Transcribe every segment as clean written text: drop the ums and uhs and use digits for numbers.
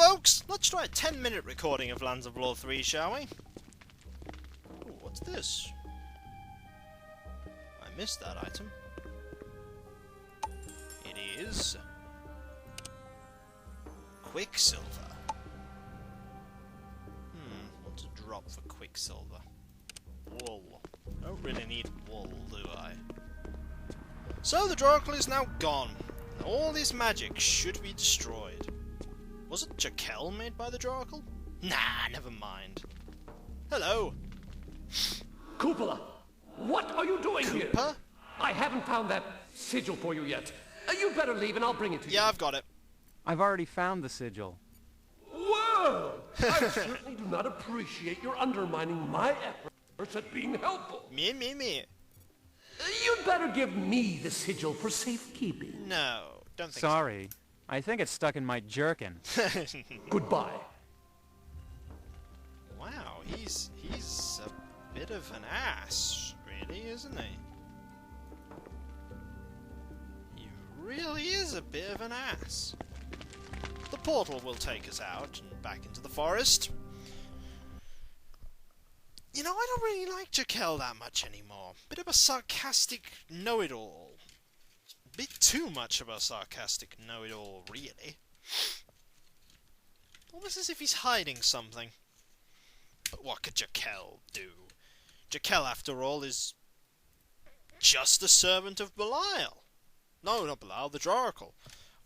folks, let's try a 10-minute recording of Lands of Lore 3, shall we? Ooh, what's this? I missed that item. It is... Quicksilver. What's a drop for Quicksilver? Wool. Don't really need wool, do I? So the Dracal is now gone. All this magic should be destroyed. Was it Jakel made by the Dracal? Nah, never mind. Hello. Cupola, what are you doing here? Cooper? I haven't found that sigil for you yet. You'd better leave and I'll bring it to you. Yeah, I've got it. I've already found the sigil. Whoa! I certainly do not appreciate your undermining my efforts at being helpful. Me. You'd better give me the sigil for safekeeping. No, don't think Sorry. I think it's stuck in my jerkin. so. Goodbye. Wow, he's a bit of an ass, really, isn't he? He really is a bit of an ass. The portal will take us out and back into the forest. You know, I don't really like Jakel that much anymore. Bit of a sarcastic know-it-all. Bit too much of a sarcastic know-it-all, really. Almost as if he's hiding something. But what could Jakel do? Jakel, after all, is just a servant of Belial. No, not Belial, the Dracal.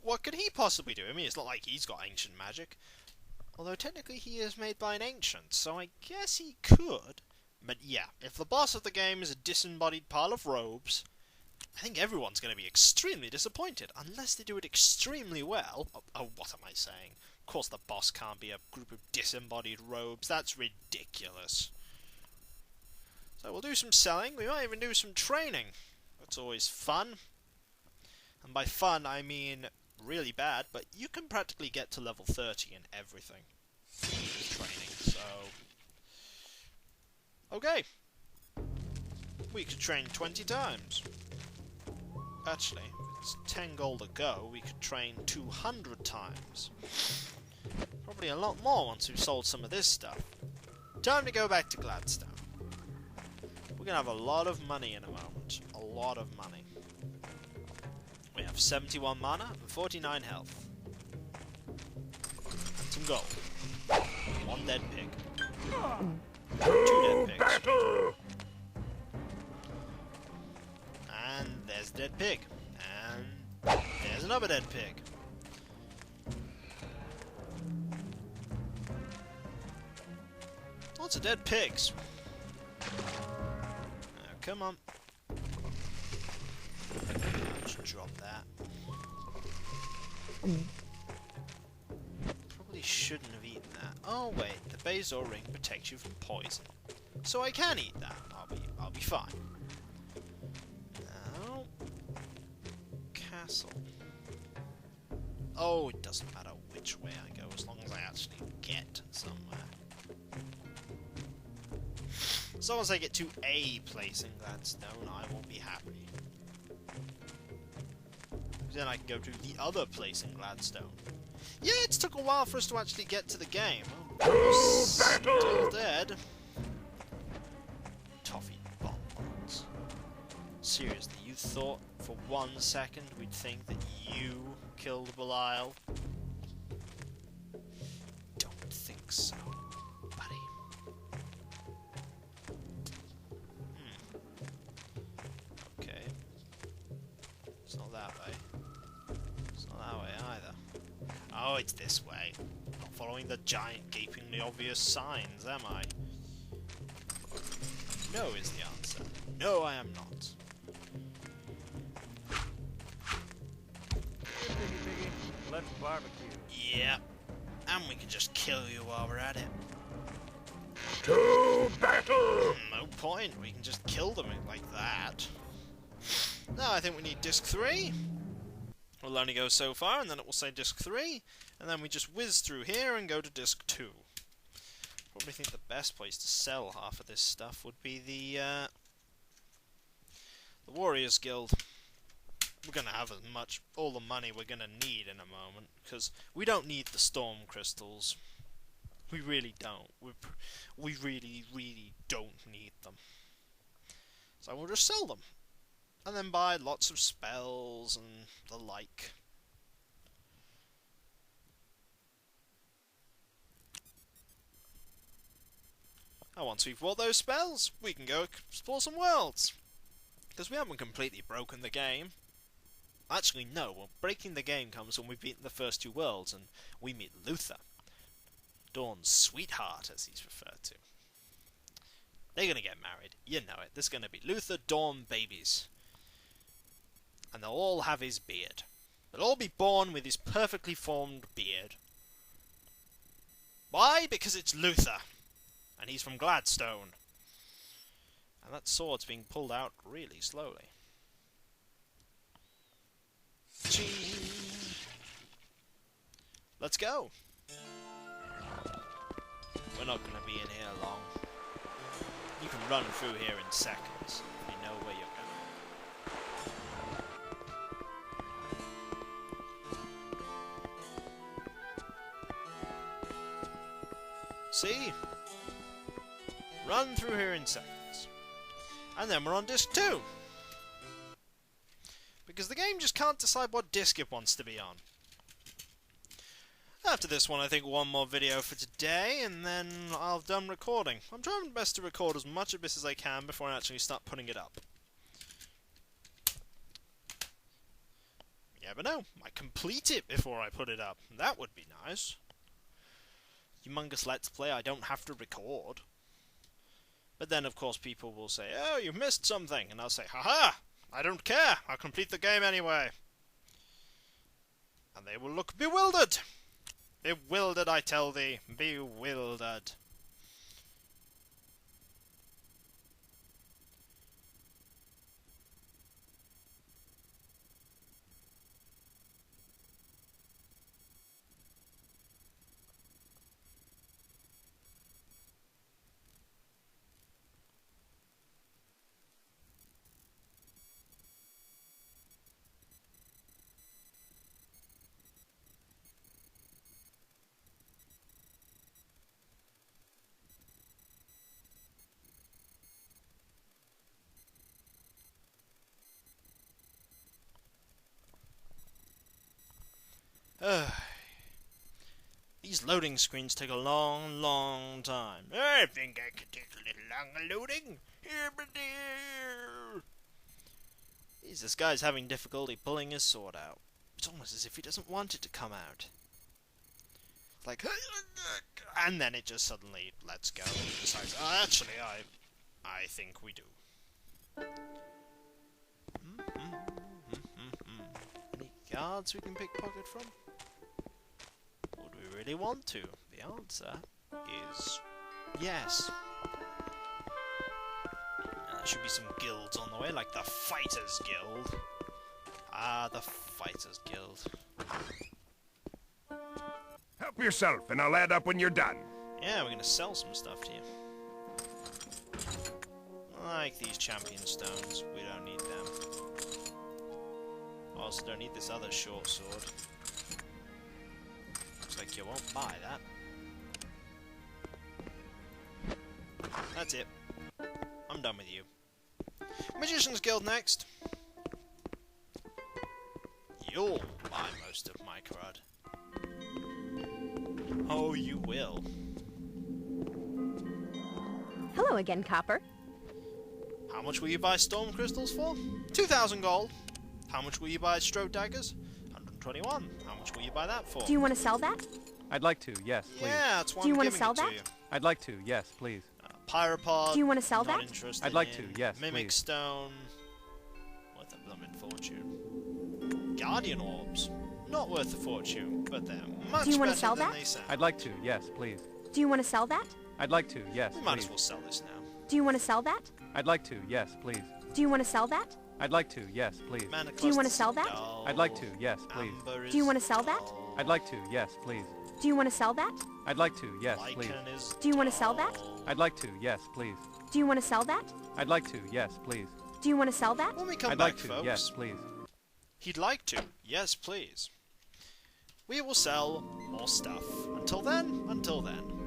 What could he possibly do? I mean, it's not like he's got ancient magic. Although technically he is made by an ancient, so I guess he could. But yeah, if the boss of the game is a disembodied pile of robes, I think everyone's going to be extremely disappointed, unless they do it extremely well. Oh, what am I saying? Of course the boss can't be a group of disembodied robes, that's ridiculous. So we'll do some selling, we might even do some training. That's always fun. And by fun I mean really bad, but you can practically get to level 30 in everything with training, so... Okay. We could train 20 times. Actually, if it's 10 gold a go, we could train 200 times. Probably a lot more once we've sold some of this stuff. Time to go back to Gladstone. We're gonna have a lot of money in a moment. A lot of money. We have 71 mana and 49 health. And some gold. One dead pig. Two dead pigs. And there's a dead pig. And there's another dead pig. Lots of dead pigs. Now, come on. Just drop that. Probably shouldn't have eaten that. Oh wait, the Bazor ring protects you from poison, so I can eat that. I'll be fine. Now, castle. Oh, it doesn't matter which way I go as long as I actually get somewhere. As long as I get to a place in Gladstone, I will be happy. Then I can go to the other place in Gladstone. Yeah, it took a while for us to actually get to the game. Oh, still dead. Toffee bonbons. Seriously, you thought for 1 second we'd think that you killed Belial? Don't think so, buddy. Okay. It's not that way. It's not that way either. Oh, it's this way. Not following the giant, gapingly obvious signs, am I? No is the answer. No, I am not. Let's barbecue. Yeah. And we can just kill you while we're at it. To battle! No point, we can just kill them like that. Now I think we need disc 3. We'll only go so far, and then it will say disc 3, and then we just whiz through here and go to disc 2. Probably think the best place to sell half of this stuff would be the Warriors Guild. we're gonna have all the money we're gonna need in a moment, because we don't need the storm crystals. We really don't. We really, really don't need them. So we'll just sell them, and then buy lots of spells and the like. And once we've bought those spells, we can go explore some worlds. Because we haven't completely broken the game. Actually, no. Well, breaking the game comes when we've beaten the first 2 worlds and we meet Luther. Dawn's sweetheart, as he's referred to. They're going to get married. You know it. There's going to be Luther, Dawn, babies. And they'll all have his beard. They'll all be born with his perfectly formed beard. Why? Because it's Luther. And he's from Gladstone. And that sword's being pulled out really slowly. Ching. Let's go. We're not going to be in here long. You can run through here in seconds if you know where you're going. See? Run through here in seconds. And then we're on disc 2. Because the game just can't decide what disc it wants to be on. After this one, I think one more video for today, and then I'll have done recording. I'm trying my best to record as much of this as I can before I actually start putting it up. You never know, might complete it before I put it up. That would be nice. Humongous Let's Play, I don't have to record. But then, of course, people will say, oh, you missed something. And I'll say, haha, I don't care. I'll complete the game anyway. And they will look bewildered. Bewildered, I tell thee. Bewildered. These loading screens take a long, long time. I think I could take a little longer loading. This guy's having difficulty pulling his sword out. It's almost as if he doesn't want it to come out. Like, and then it just suddenly lets go and decides, oh, actually, I think we do. Any cards we can pickpocket from? Would we really want to? The answer is yes. There should be some guilds on the way, like the Fighters Guild. Ah, the Fighters Guild. Help yourself, and I'll add up when you're done. Yeah, we're gonna sell some stuff to you. Like these champion stones, we don't need them. Also don't need this other short sword. Looks like you won't buy that. That's it. I'm done with you. Magician's Guild next. You'll buy most of my crud. Oh, you will. Hello again, Copper. How much will you buy storm crystals for? 2,000 gold. How much will you buy stroke daggers? 121. How much will you buy that for? Do you want to sell that? I'd like to, yes, please. Yeah, that's why Do you I'm want to giving sell it to that? you. I'd like to, yes, please. Pyropod. Do you want to sell not that? interested I'd like in. to, yes, Mimic please. stone. Worth a blooming fortune. Guardian orbs. Not worth a fortune, but they're much Do you wanna better sell than that? they sound. I'd like to, yes, please. Do you want to sell that? I'd like to, yes, We might please. as well sell this now. Do you want to sell that? I'd like to, yes, please. Do you want to sell that? I'd like to, yes, please. Mana Do you wanna clusters sell is that? dull. I'd like to, yes, please. Amber Do you is wanna sell that? dull. I'd like to, yes, please. Do you want to sell that? I'd like to, yes, please. Lichen is Do you wanna sell that? dull. I'd like to, yes, please. Do you want to sell that? I'd like to, yes, please. Do you want to sell that? When we come I'd back, like to, folks, yes, please. He'd like to. Yes, please. We will sell more stuff. Until then.